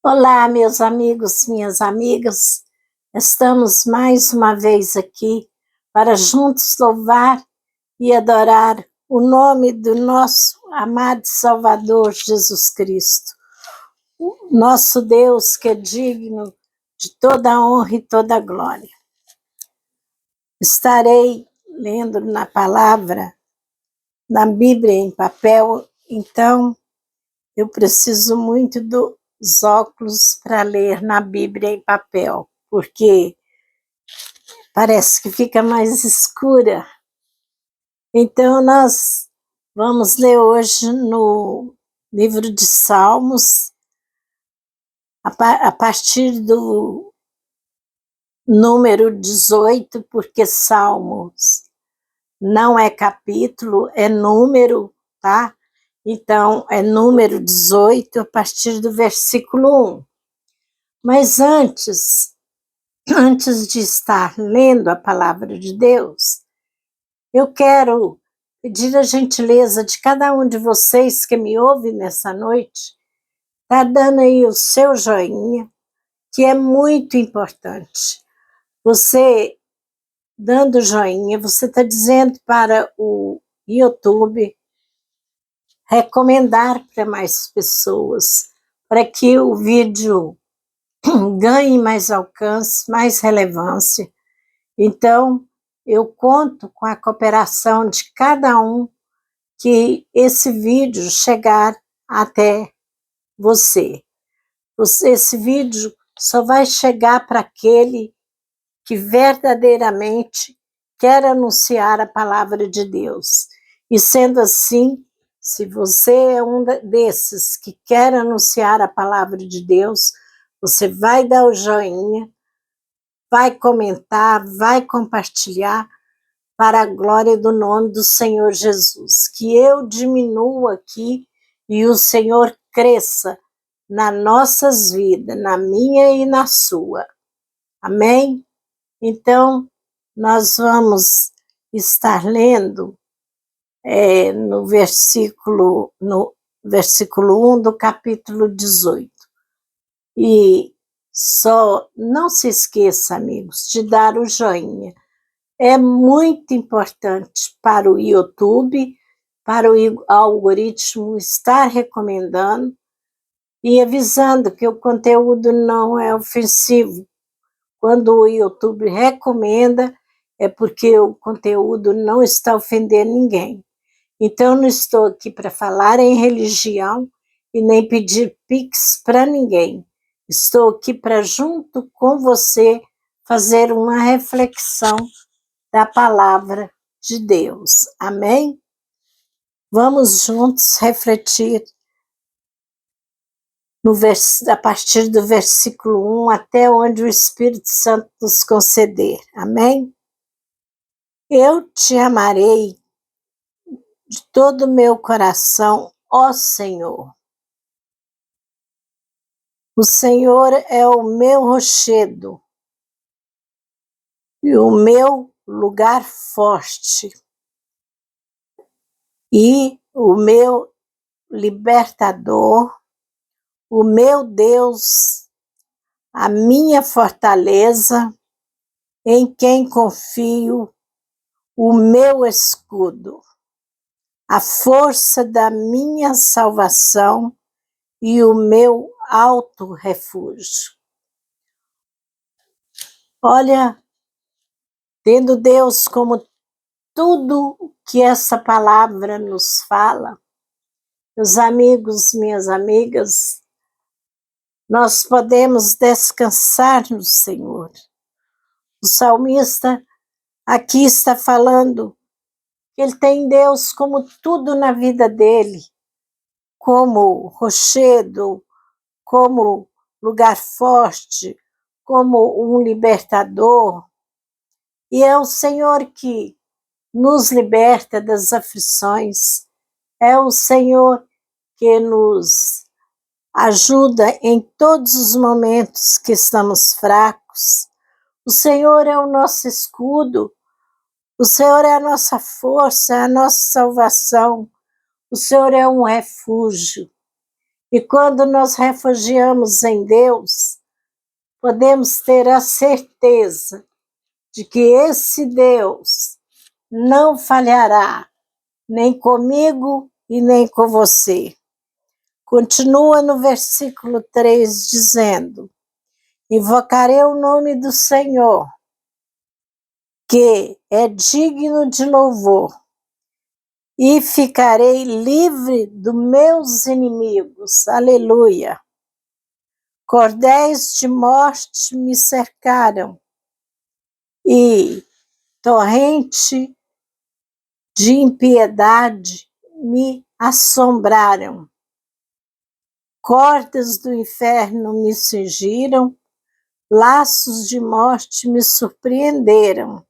Olá, meus amigos, minhas amigas. Estamos mais uma vez aqui para juntos louvar e adorar o nome do nosso amado Salvador Jesus Cristo, o nosso Deus que é digno de toda a honra e toda a glória. Estarei lendo na palavra, na Bíblia em papel, então eu preciso muito dos óculos para ler na Bíblia em papel, porque parece que fica mais escura. Então, nós vamos ler hoje no livro de Salmos, a partir do número 18, porque Salmos não é capítulo, é número, tá? Então, é número 18, a partir do versículo 1. Mas antes de estar lendo a palavra de Deus, eu quero pedir a gentileza de cada um de vocês que me ouve nessa noite, tá dando aí o seu joinha, que é muito importante. Você, dando joinha, você está dizendo para o YouTube recomendar para mais pessoas, para que o vídeo ganhe mais alcance, mais relevância. Então, eu conto com a cooperação de cada um que esse vídeo chegar até você. Esse vídeo só vai chegar para aquele que verdadeiramente quer anunciar a palavra de Deus. E sendo assim, se você é um desses que quer anunciar a palavra de Deus, você vai dar o joinha, vai comentar, vai compartilhar para a glória do nome do Senhor Jesus. Que eu diminua aqui e o Senhor cresça nas nossas vidas, na minha e na sua. Amém? Então, nós vamos estar lendo no versículo 1 do capítulo 18. E só não se esqueça, amigos, de dar o joinha. É muito importante para o YouTube, para o algoritmo estar recomendando e avisando que o conteúdo não é ofensivo. Quando o YouTube recomenda, é porque o conteúdo não está ofendendo ninguém. Então, não estou aqui para falar em religião e nem pedir pix para ninguém. Estou aqui para, junto com você, fazer uma reflexão da palavra de Deus. Amém? Vamos juntos refletir a partir do versículo 1 até onde o Espírito Santo nos conceder. Amém? Eu te amarei de todo o meu coração, ó Senhor. O Senhor é o meu rochedo e o meu lugar forte e o meu libertador, o meu Deus, a minha fortaleza, em quem confio, o meu escudo, a força da minha salvação e o meu alto refúgio. Olha, tendo Deus como tudo que essa palavra nos fala, meus amigos, minhas amigas, nós podemos descansar no Senhor. O salmista aqui está falando que ele tem Deus como tudo na vida dele, como rochedo, como lugar forte, como um libertador. E é o Senhor que nos liberta das aflições, é o Senhor que nos ajuda em todos os momentos que estamos fracos. O Senhor é o nosso escudo, o Senhor é a nossa força, a nossa salvação, o Senhor é um refúgio. E quando nos refugiamos em Deus, podemos ter a certeza de que esse Deus não falhará, nem comigo e nem com você. Continua no versículo 3 dizendo: invocarei o nome do Senhor, que é digno de louvor, e ficarei livre dos meus inimigos. Aleluia. Cordéis de morte me cercaram, e torrente de impiedade me assombraram. Cordas do inferno me cingiram, laços de morte me surpreenderam.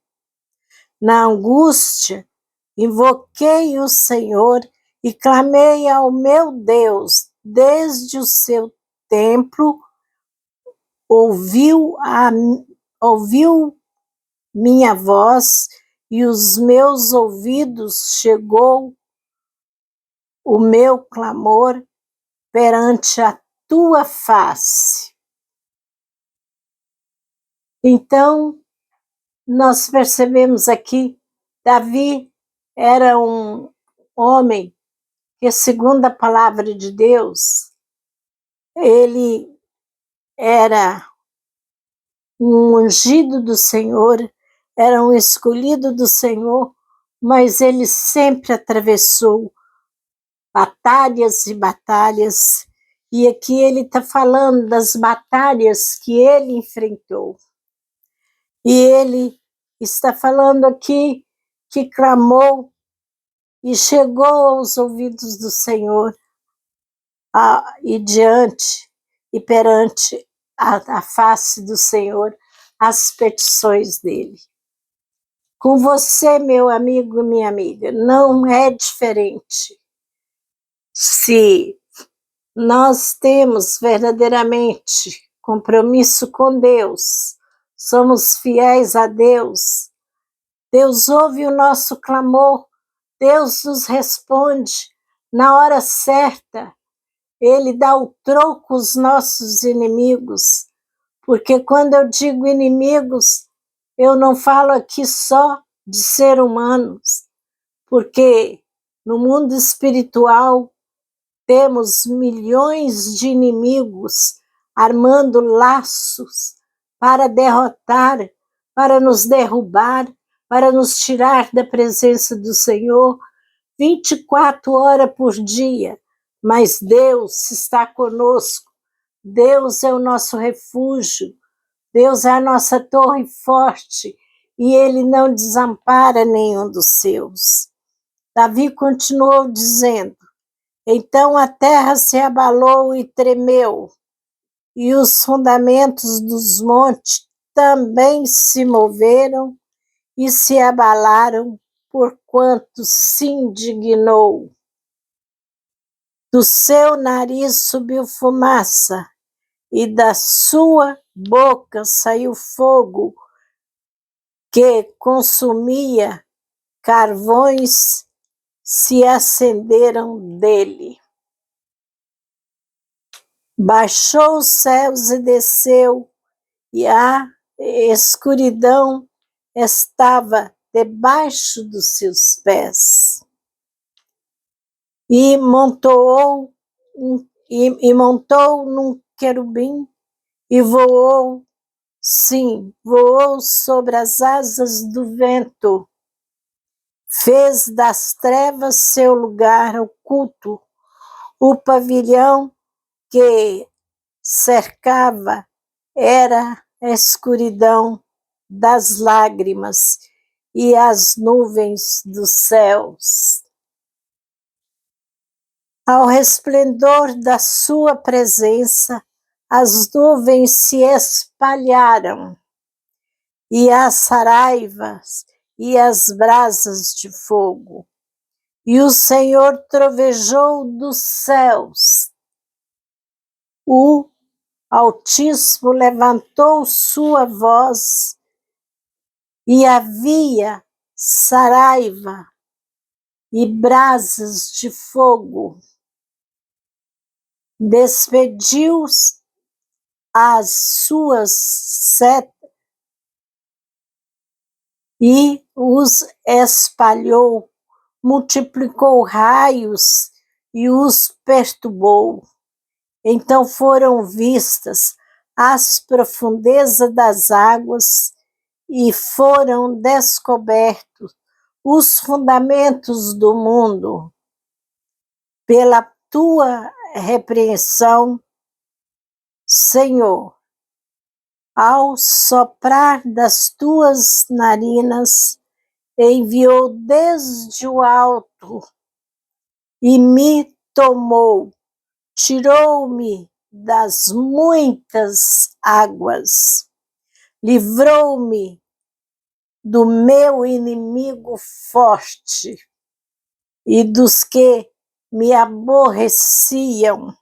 Na angústia, invoquei o Senhor e clamei ao meu Deus. Desde o seu templo, ouviu minha voz e os meus ouvidos chegou o meu clamor perante a tua face. Então, nós percebemos aqui, Davi era um homem que, segundo a palavra de Deus, ele era um ungido do Senhor, era um escolhido do Senhor, mas ele sempre atravessou batalhas e batalhas, e aqui ele está falando das batalhas que ele enfrentou. E ele está falando aqui que clamou e chegou aos ouvidos do Senhor, e diante e perante a face do Senhor as petições dele. Com você, meu amigo e minha amiga, não é diferente. Se nós temos verdadeiramente compromisso com Deus, somos fiéis a Deus, Deus ouve o nosso clamor, Deus nos responde na hora certa, Ele dá o troco aos nossos inimigos, porque quando eu digo inimigos, eu não falo aqui só de seres humanos, porque no mundo espiritual temos milhões de inimigos armando laços para derrotar, para nos derrubar, para nos tirar da presença do Senhor 24 horas por dia. Mas Deus está conosco, Deus é o nosso refúgio, Deus é a nossa torre forte e Ele não desampara nenhum dos seus. Davi continuou dizendo: então a terra se abalou e tremeu, e os fundamentos dos montes também se moveram e se abalaram, porquanto se indignou. Do seu nariz subiu fumaça, e da sua boca saiu fogo, que consumia carvões, se acenderam dele. Baixou os céus e desceu, e a escuridão estava debaixo dos seus pés. E montou num querubim e voou, sim, voou sobre as asas do vento. Fez das trevas seu lugar oculto, o pavilhão que cercava era a escuridão das lágrimas e as nuvens dos céus. Ao resplendor da sua presença, as nuvens se espalharam, e as saraivas e as brasas de fogo. E o Senhor trovejou dos céus. O Altíssimo levantou sua voz, e havia saraiva e brasas de fogo. despediu as suas setas e os espalhou, multiplicou raios e os perturbou. Então foram vistas as profundezas das águas e foram descobertos os fundamentos do mundo. Pela tua repreensão, Senhor, ao soprar das tuas narinas, enviou desde o alto e me tomou, tirou-me das muitas águas, livrou-me do meu inimigo forte e dos que me aborreciam.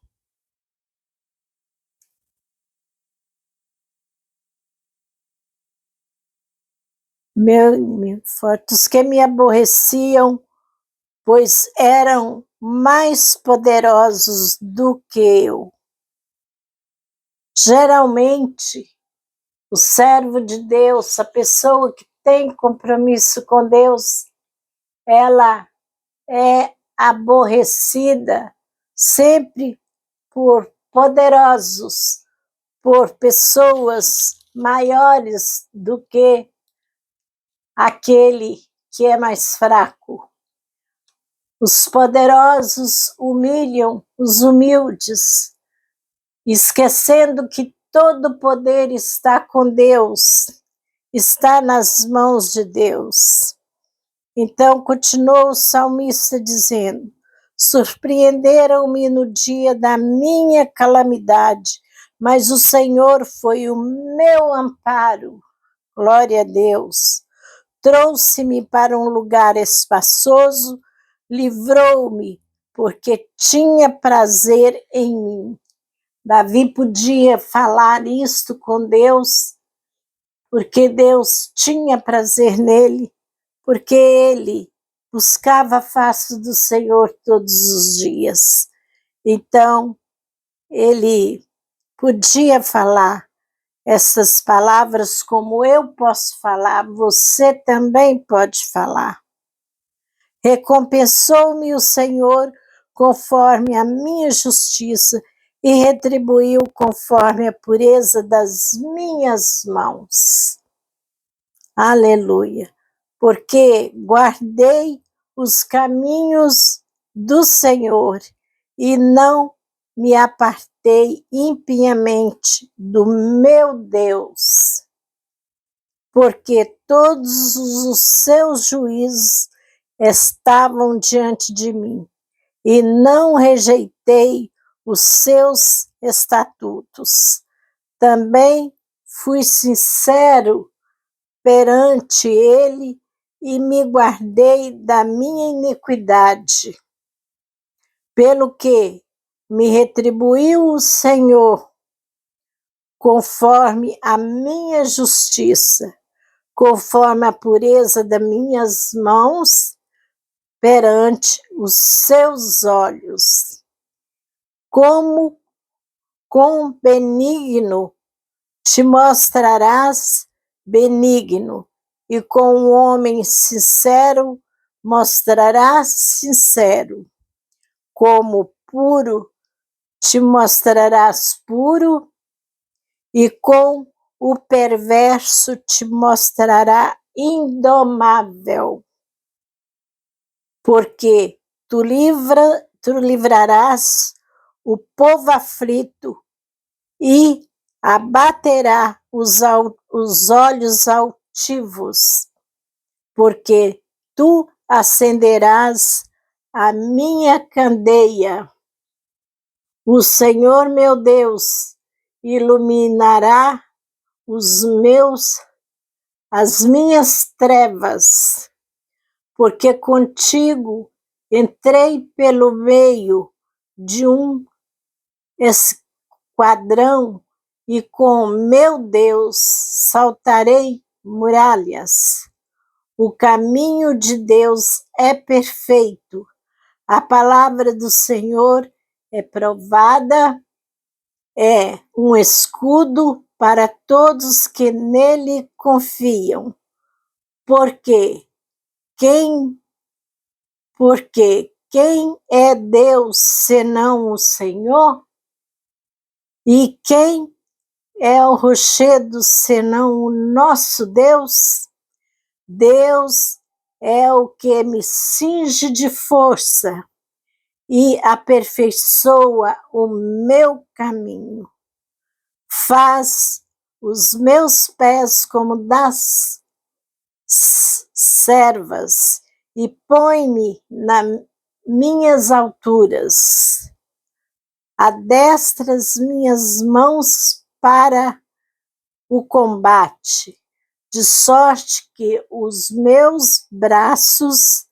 Meu inimigo forte, os que me aborreciam, pois eram mais poderosos do que eu. Geralmente, o servo de Deus, a pessoa que tem compromisso com Deus, ela é aborrecida sempre por poderosos, por pessoas maiores do que aquele que é mais fraco. Os poderosos humilham os humildes, esquecendo que todo o poder está com Deus, está nas mãos de Deus. Então, continuou o salmista dizendo: surpreenderam-me no dia da minha calamidade, mas o Senhor foi o meu amparo. Glória a Deus. Trouxe-me para um lugar espaçoso, livrou-me, porque tinha prazer em mim. Davi podia falar isto com Deus, porque Deus tinha prazer nele, porque ele buscava a face do Senhor todos os dias. Então, ele podia falar essas palavras como eu posso falar, você também pode falar. Recompensou-me o Senhor conforme a minha justiça e retribuiu conforme a pureza das minhas mãos. Aleluia! Porque guardei os caminhos do Senhor e não me apartei impiamente do meu Deus, porque todos os seus juízos estavam diante de mim, e não rejeitei os seus estatutos. Também fui sincero perante ele e me guardei da minha iniquidade. Pelo que me retribuiu o Senhor conforme a minha justiça, conforme a pureza das minhas mãos perante os seus olhos. Como com benigno te mostrarás benigno, e com um homem sincero mostrarás sincero. Como puro te mostrarás puro, e com o perverso te mostrará indomável. Porque tu livrarás o povo aflito e abaterá os olhos altivos, porque tu acenderás a minha candeia. O Senhor meu Deus iluminará as minhas trevas, porque contigo entrei pelo meio de um esquadrão e com meu Deus saltarei muralhas. O caminho de Deus é perfeito, a palavra do Senhor é provada, é um escudo para todos que nele confiam. Porque quem é Deus senão o Senhor? E quem é o rochedo senão o nosso Deus? Deus é o que me cinge de força e aperfeiçoa o meu caminho. Faz os meus pés como das servas e põe-me nas minhas alturas. Adestra as minhas mãos para o combate, de sorte que os meus braços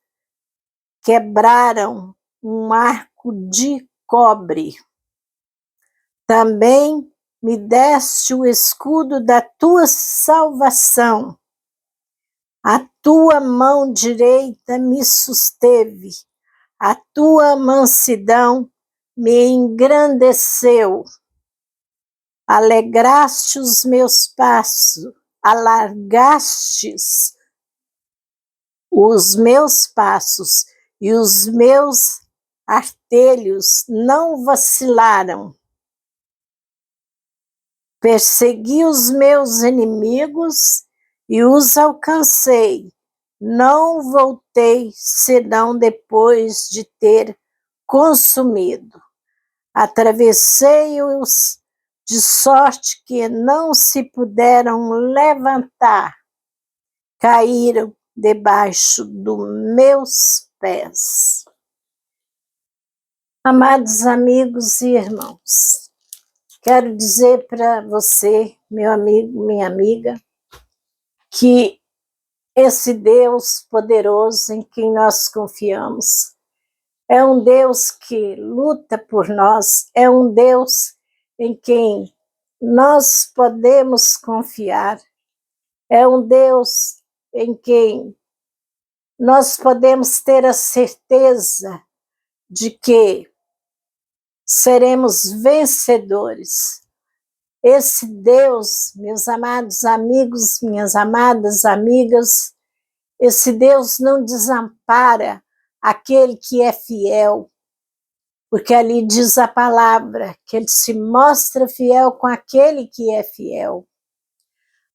quebraram um arco de cobre. Também me deste o escudo da tua salvação. A tua mão direita me susteve, a tua mansidão me engrandeceu. Alegraste os meus passos, alargastes os meus passos, e os meus artelhos não vacilaram. Persegui os meus inimigos e os alcancei. Não voltei senão depois de ter consumido. Atravessei-os de sorte que não se puderam levantar. Caíram debaixo dos meus pés. Amados amigos e irmãos, quero dizer para você, meu amigo, minha amiga, que esse Deus poderoso em quem nós confiamos é um Deus que luta por nós, é um Deus em quem nós podemos confiar, é um Deus em quem nós podemos ter a certeza de que seremos vencedores. Esse Deus, meus amados amigos, minhas amadas amigas, esse Deus não desampara aquele que é fiel, porque ali diz a palavra que ele se mostra fiel com aquele que é fiel,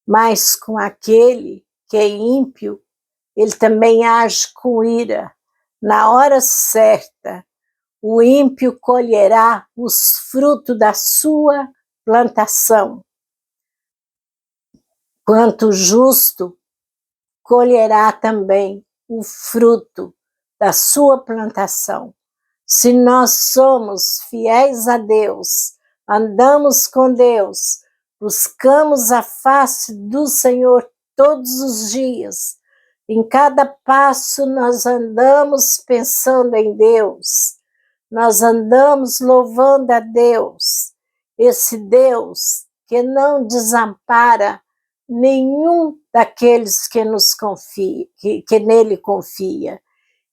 mas com aquele que é ímpio, ele também age com ira. Na hora certa, o ímpio colherá os frutos da sua plantação, quanto o justo colherá também o fruto da sua plantação. Se nós somos fiéis a Deus, andamos com Deus, buscamos a face do Senhor todos os dias, em cada passo nós andamos pensando em Deus, nós andamos louvando a Deus, esse Deus que não desampara nenhum daqueles que nos confia, que nele confia.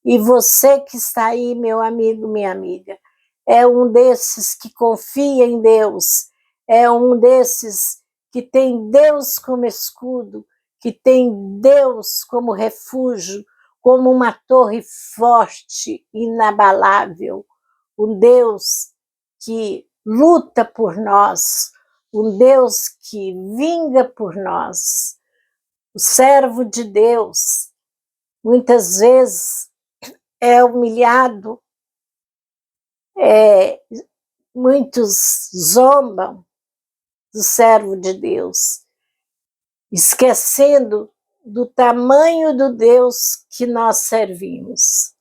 E você que está aí, meu amigo, minha amiga, é um desses que confia em Deus, é um desses que tem Deus como escudo, que tem Deus como refúgio, como uma torre forte, inabalável, um Deus que luta por nós, um Deus que vinga por nós. O servo de Deus, muitas vezes, é humilhado, muitos zombam do servo de Deus, esquecendo do tamanho do Deus que nós servimos.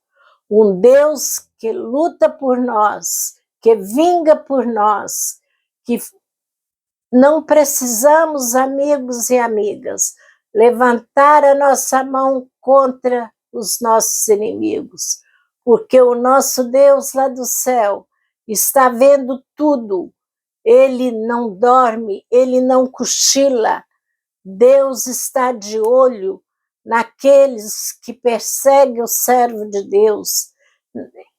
Um Deus que luta por nós, que vinga por nós, que não precisamos, amigos e amigas, levantar a nossa mão contra os nossos inimigos, porque o nosso Deus lá do céu está vendo tudo. Ele não dorme, ele não cochila. Deus está de olho naqueles que perseguem o servo de Deus.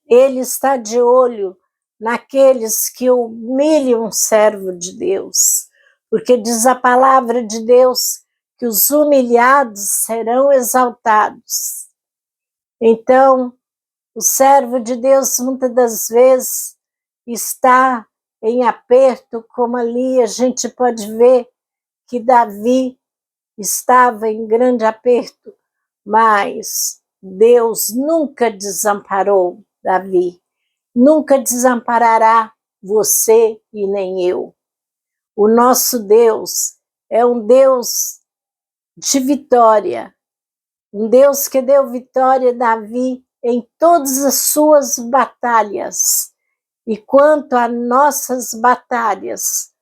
Ele está de olho naqueles que humilham um servo de Deus, porque diz a palavra de Deus que os humilhados serão exaltados. Então, o servo de Deus, muitas das vezes, está em aperto, como ali a gente pode ver que Davi estava em grande aperto, mas Deus nunca desamparou Davi, nunca desamparará você e nem eu. O nosso Deus é um Deus de vitória, um Deus que deu vitória a Davi em todas as suas batalhas. E quanto a nossas batalhas,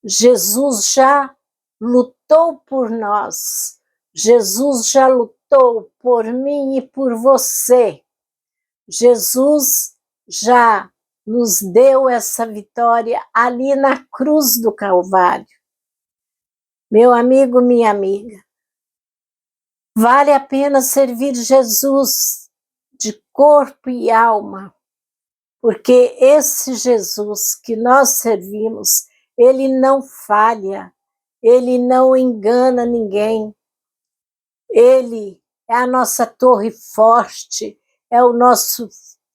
Jesus já lutou por nós. Jesus já lutou por mim e por você. Jesus já nos deu essa vitória ali na cruz do Calvário. Meu amigo, minha amiga, vale a pena servir Jesus de corpo e alma, porque esse Jesus que nós servimos, ele não falha, ele não engana ninguém, ele é a nossa torre forte, é o nosso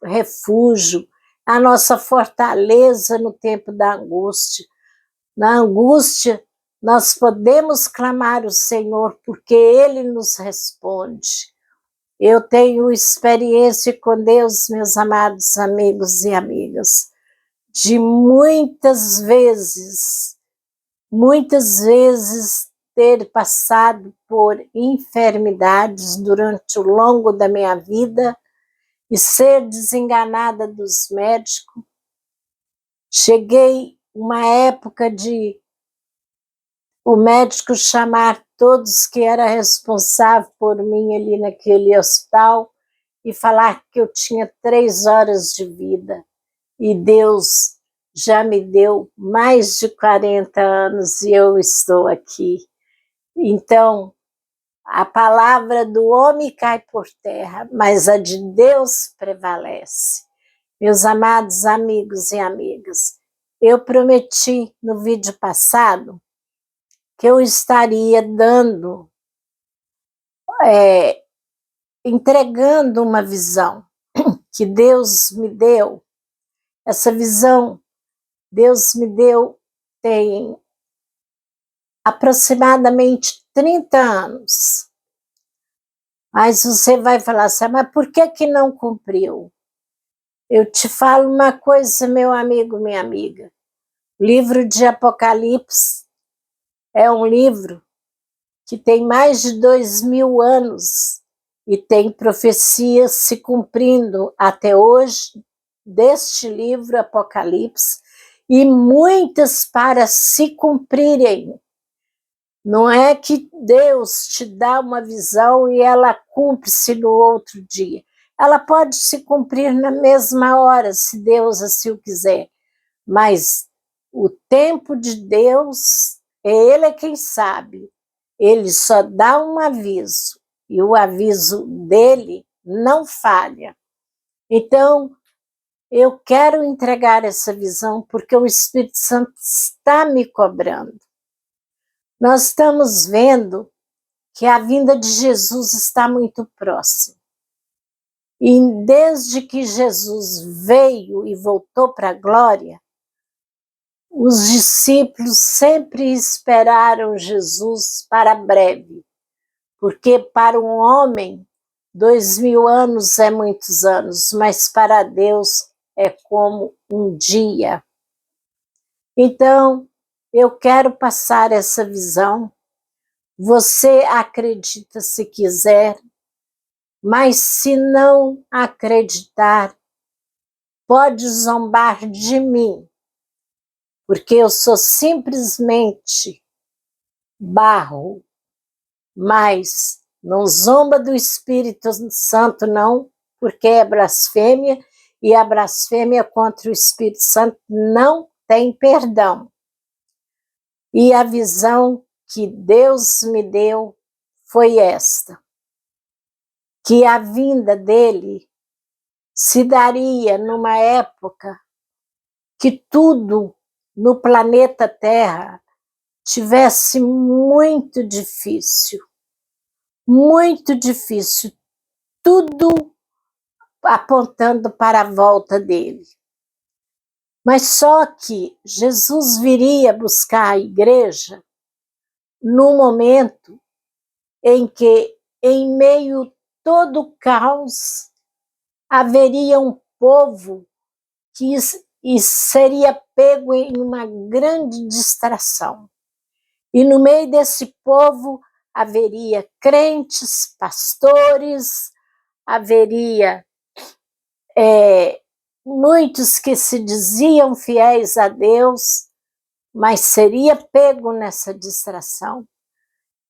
refúgio, a nossa fortaleza no tempo da angústia. Na angústia, nós podemos clamar o Senhor, porque Ele nos responde. Eu tenho experiência com Deus, meus amados amigos e amigas, de muitas vezes ter passado por enfermidades durante o longo da minha vida e ser desenganada dos médicos. Cheguei uma época de o médico chamar todos que era responsável por mim ali naquele hospital e falar que eu tinha 3 horas de vida. E Deus já me deu mais de 40 anos e eu estou aqui. Então, a palavra do homem cai por terra, mas a de Deus prevalece. Meus amados amigos e amigas, eu prometi no vídeo passado que eu estaria entregando uma visão que Deus me deu. Essa visão Deus me deu tem aproximadamente 30 anos. Mas você vai falar assim, mas por que não cumpriu? Eu te falo uma coisa, meu amigo, minha amiga. O livro de Apocalipse é um livro que tem mais de 2000 anos e tem profecias se cumprindo até hoje deste livro Apocalipse e muitas para se cumprirem. Não é que Deus te dá uma visão e ela cumpre-se no outro dia. Ela pode se cumprir na mesma hora, se Deus assim o quiser. Mas o tempo de Deus, Ele é quem sabe. Ele só dá um aviso. E o aviso dele não falha. Então, eu quero entregar essa visão porque o Espírito Santo está me cobrando. Nós estamos vendo que a vinda de Jesus está muito próxima. E desde que Jesus veio e voltou para a glória, os discípulos sempre esperaram Jesus para breve, porque para um homem 2000 anos é muitos anos, mas para Deus é como um dia. Então, eu quero passar essa visão. Você acredita se quiser, mas se não acreditar, pode zombar de mim, porque eu sou simplesmente barro, mas não zomba do Espírito Santo não, porque é blasfêmia, e a blasfêmia contra o Espírito Santo não tem perdão. E a visão que Deus me deu foi esta, que a vinda dele se daria numa época que tudo no planeta Terra tivesse muito difícil, tudo apontando para a volta dele. Mas só que Jesus viria buscar a igreja no momento em que, em meio a todo o caos, haveria um povo que seria pego em uma grande distração. E no meio desse povo haveria crentes, pastores, haveria muitos que se diziam fiéis a Deus, mas seria pego nessa distração.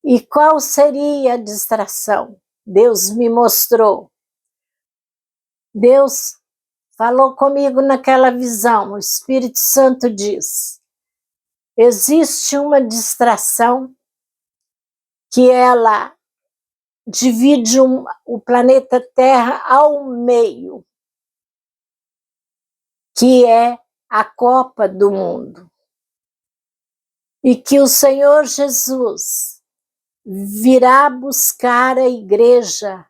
E qual seria a distração? Deus me mostrou. Deus falou comigo naquela visão. O Espírito Santo diz: existe uma distração que ela divide o planeta Terra ao meio, que é a Copa do Mundo. E que o Senhor Jesus virá buscar a igreja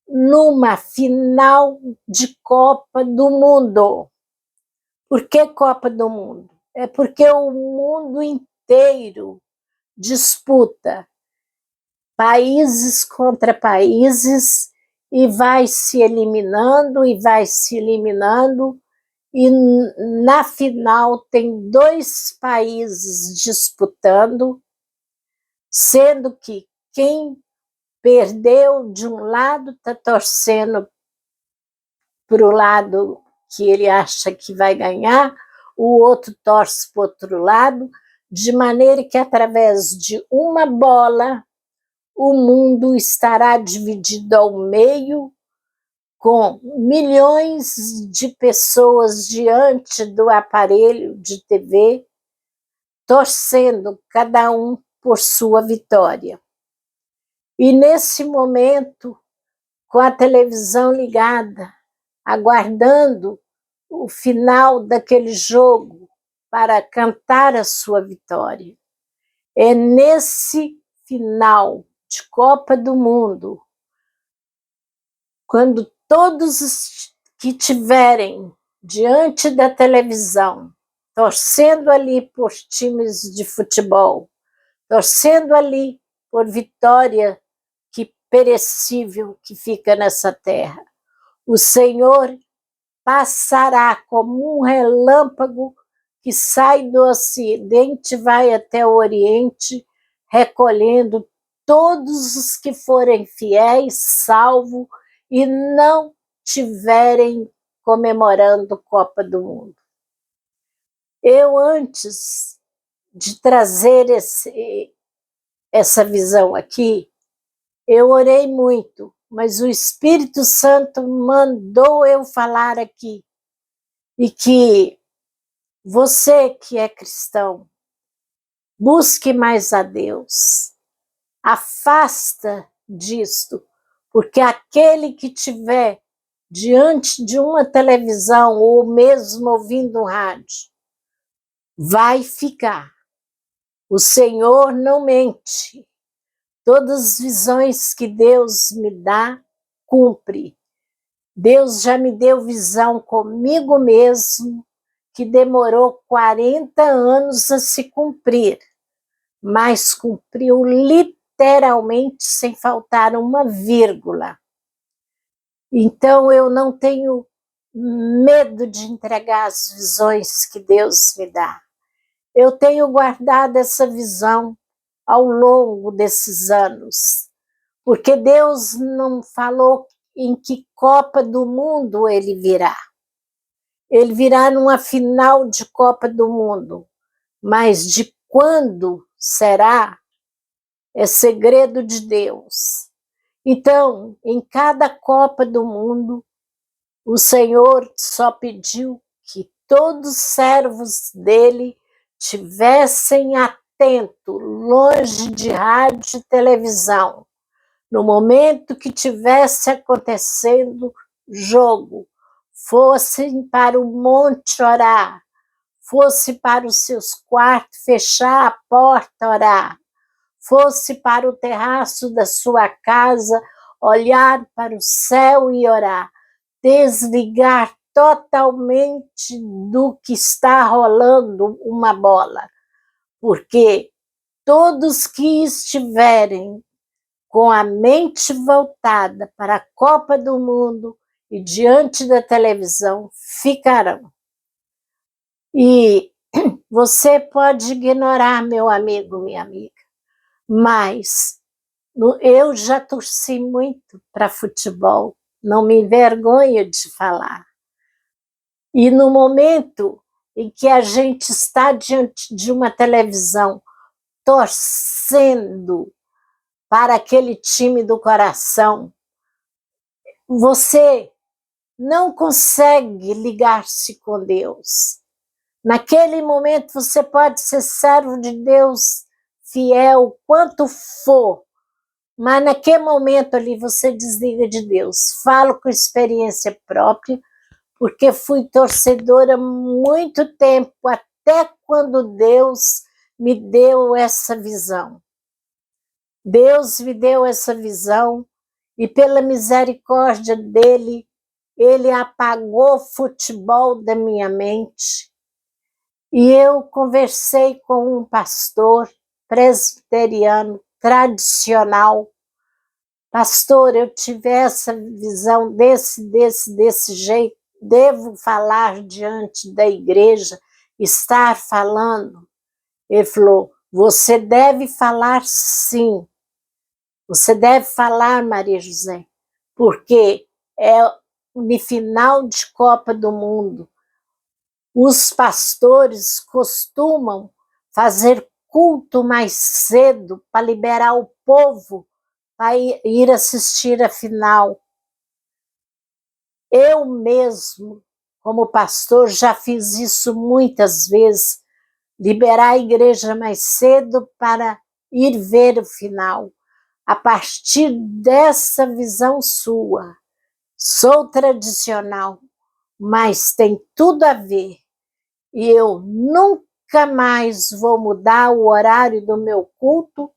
numa final de Copa do Mundo. Por que Copa do Mundo? É porque o mundo inteiro disputa países contra países e vai se eliminando, e na final tem 2 países disputando, sendo que quem perdeu de um lado está torcendo para o lado que ele acha que vai ganhar, o outro torce para o outro lado, de maneira que através de uma bola o mundo estará dividido ao meio, com milhões de pessoas diante do aparelho de TV, torcendo cada um por sua vitória. E nesse momento, com a televisão ligada, aguardando o final daquele jogo para cantar a sua vitória, é nesse final de Copa do Mundo, quando todos os que tiverem diante da televisão, torcendo ali por times de futebol, torcendo ali por vitória que perecível que fica nessa terra, o Senhor passará como um relâmpago que sai do Ocidente, vai até o Oriente, recolhendo todos os que forem fiéis, salvos, e não tiverem comemorando Copa do Mundo. Eu, antes de trazer essa visão aqui, eu orei muito, mas o Espírito Santo mandou eu falar aqui, e que você que é cristão, busque mais a Deus, afasta disto, porque aquele que tiver diante de uma televisão ou mesmo ouvindo um rádio, vai ficar. O Senhor não mente. Todas as visões que Deus me dá, cumpre. Deus já me deu visão comigo mesmo, que demorou 40 anos a se cumprir, mas cumpriu literalmente sem faltar uma vírgula. Então eu não tenho medo de entregar as visões que Deus me dá. Eu tenho guardado essa visão ao longo desses anos, porque Deus não falou em que Copa do Mundo ele virá. Ele virá numa final de Copa do Mundo, mas de quando será é segredo de Deus. Então, em cada Copa do Mundo, o Senhor só pediu que todos os servos dele tivessem atento, longe de rádio e televisão, no momento que tivesse acontecendo jogo, fossem para o monte orar, fosse para os seus quartos, fechar a porta, orar, fosse para o terraço da sua casa, olhar para o céu e orar, desligar totalmente do que está rolando uma bola, porque todos que estiverem com a mente voltada para a Copa do Mundo e diante da televisão ficarão. E você pode ignorar, meu amigo, minha amiga, mas eu já torci muito para futebol, não me envergonho de falar. E no momento em que a gente está diante de uma televisão torcendo para aquele time do coração, você não consegue ligar-se com Deus. Naquele momento você pode ser servo de Deus, fiel, quanto for, mas naquele momento ali você desliga de Deus. Falo com experiência própria, porque fui torcedora há muito tempo, até quando Deus me deu essa visão. Deus me deu essa visão e pela misericórdia dele, ele apagou o futebol da minha mente. E eu conversei com um pastor presbiteriano tradicional. Pastor, eu tive essa visão desse jeito, devo falar diante da igreja, estar falando? Ele falou, você deve falar sim, você deve falar, Maria José, porque é no final de Copa do Mundo, os pastores costumam fazer culto mais cedo para liberar o povo para ir assistir a final. Eu mesmo, como pastor, já fiz isso muitas vezes, liberar a igreja mais cedo para ir ver o final. A partir dessa visão sua, sou tradicional, mas tem tudo a ver. E eu nunca mais vou mudar o horário do meu culto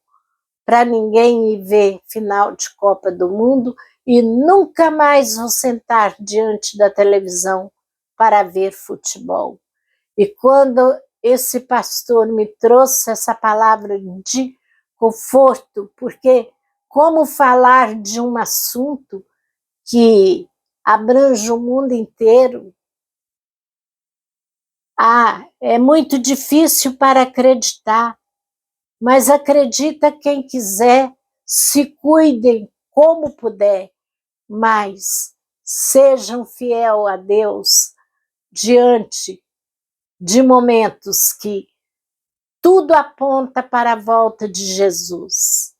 para ninguém ir ver final de Copa do Mundo e nunca mais vou sentar diante da televisão para ver futebol. E quando esse pastor me trouxe essa palavra de conforto, porque como falar de um assunto que abrange o mundo inteiro, é muito difícil para acreditar, mas acredita quem quiser, se cuidem como puder, mas sejam fiel a Deus diante de momentos que tudo aponta para a volta de Jesus.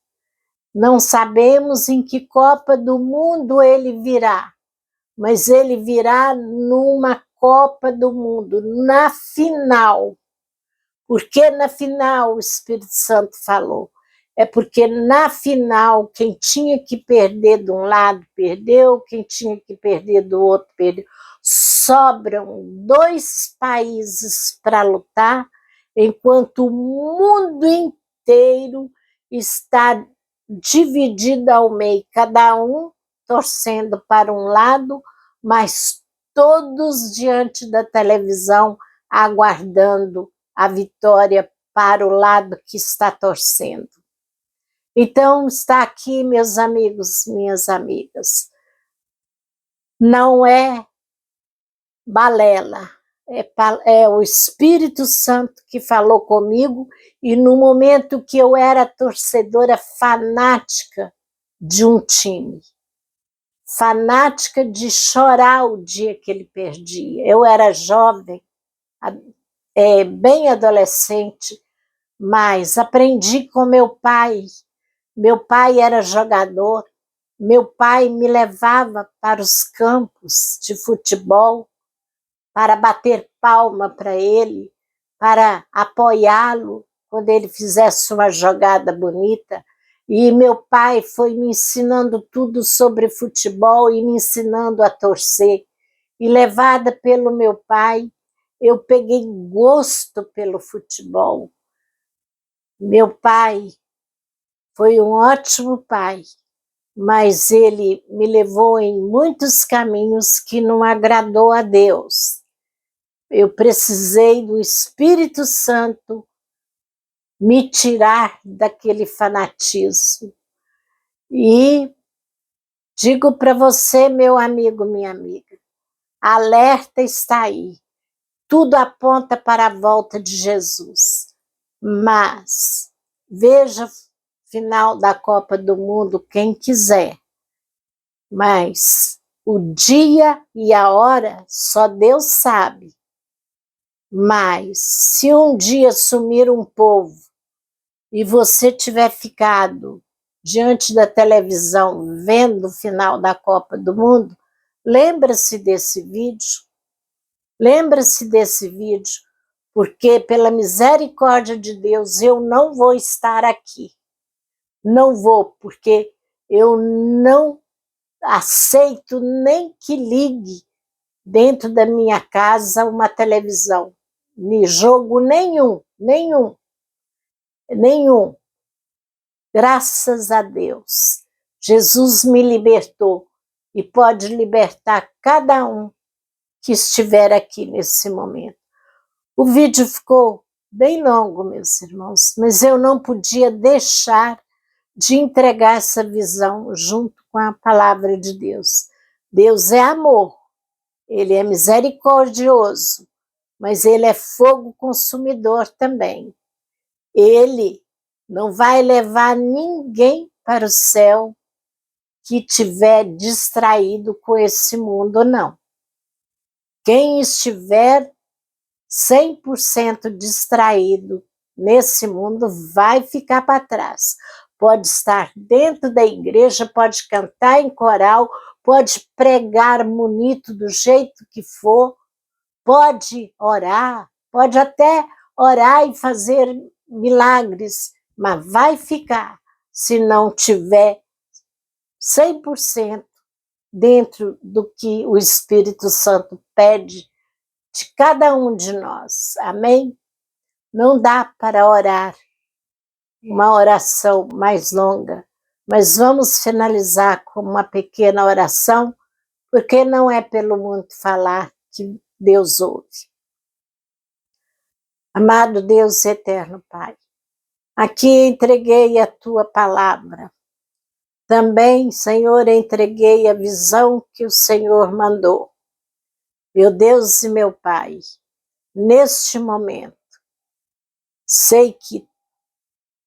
Não sabemos em que Copa do Mundo ele virá, mas ele virá numa Copa do Mundo, na final. Por que na final o Espírito Santo falou? É porque na final quem tinha que perder de um lado perdeu, quem tinha que perder do outro perdeu. Sobram 2 países para lutar, enquanto o mundo inteiro está dividido ao meio, cada um torcendo para um lado, mas todos diante da televisão aguardando a vitória para o lado que está torcendo. Então, está aqui, meus amigos, minhas amigas. Não é balela, é o Espírito Santo que falou comigo e no momento que eu era torcedora fanática de um time, fanática de chorar o dia que ele perdia. Eu era jovem, bem adolescente, mas aprendi com meu pai. Meu pai era jogador, meu pai me levava para os campos de futebol para bater palma para ele, para apoiá-lo quando ele fizesse uma jogada bonita. E meu pai foi me ensinando tudo sobre futebol e me ensinando a torcer. E levada pelo meu pai, eu peguei gosto pelo futebol. Meu pai foi um ótimo pai, mas ele me levou em muitos caminhos que não agradou a Deus. Eu precisei do Espírito Santo me tirar daquele fanatismo. E digo para você, meu amigo, minha amiga, alerta está aí. Tudo aponta para a volta de Jesus. Mas veja o final da Copa do Mundo quem quiser. Mas o dia e a hora só Deus sabe. Mas se um dia sumir um povo e você tiver ficado diante da televisão vendo o final da Copa do Mundo, lembra-se desse vídeo. Lembra-se desse vídeo, porque pela misericórdia de Deus eu não vou estar aqui. Não vou, porque eu não aceito nem que ligue dentro da minha casa uma televisão. Nem jogo nenhum. Graças a Deus, Jesus me libertou e pode libertar cada um que estiver aqui nesse momento. O vídeo ficou bem longo, meus irmãos, mas eu não podia deixar de entregar essa visão junto com a palavra de Deus. Deus é amor, Ele é misericordioso, mas Ele é fogo consumidor também. Ele não vai levar ninguém para o céu que tiver distraído com esse mundo, não. Quem estiver 100% distraído nesse mundo vai ficar para trás. Pode estar dentro da igreja, pode cantar em coral, pode pregar bonito do jeito que for, pode orar, pode até orar e fazer milagres, mas vai ficar se não tiver 100% dentro do que o Espírito Santo pede de cada um de nós. Amém? Não dá para orar uma oração mais longa, mas vamos finalizar com uma pequena oração, porque não é pelo muito falar que Deus ouve. Amado Deus eterno Pai, aqui entreguei a Tua palavra. Também, Senhor, entreguei a visão que o Senhor mandou. Meu Deus e meu Pai, neste momento, sei que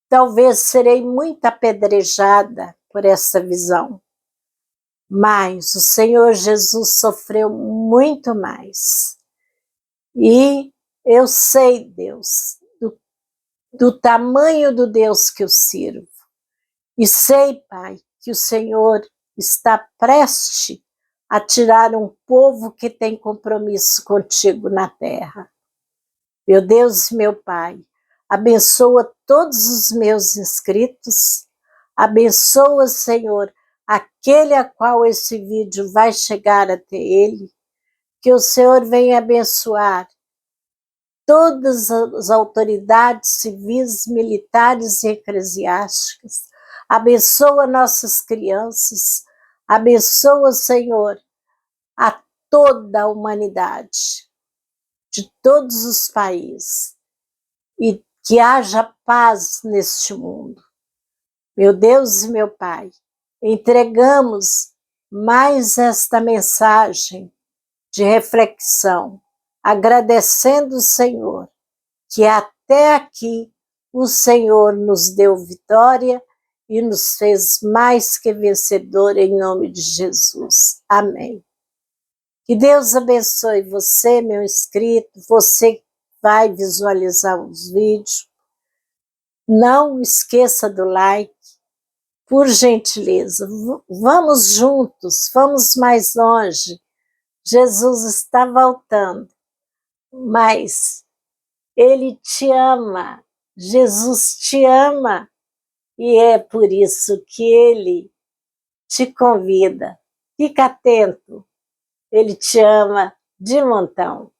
talvez serei muito apedrejada por essa visão, mas o Senhor Jesus sofreu muito mais. E eu sei, Deus, do tamanho do Deus que eu sirvo. E sei, Pai, que o Senhor está prestes a tirar um povo que tem compromisso contigo na terra. Meu Deus e meu Pai, abençoa todos os meus inscritos, abençoa, Senhor, aquele a qual esse vídeo vai chegar até ele, que o Senhor venha abençoar todas as autoridades civis, militares e eclesiásticas, abençoa nossas crianças, abençoa, Senhor, a toda a humanidade, de todos os países, e que haja paz neste mundo. Meu Deus e meu Pai, entregamos mais esta mensagem de reflexão, agradecendo o Senhor, que até aqui o Senhor nos deu vitória e nos fez mais que vencedor em nome de Jesus. Amém. Que Deus abençoe você, meu inscrito, você que vai visualizar os vídeos. Não esqueça do like, por gentileza. Vamos juntos, vamos mais longe. Jesus está voltando, mas Ele te ama, Jesus te ama, e é por isso que Ele te convida. Fica atento, Ele te ama de montão.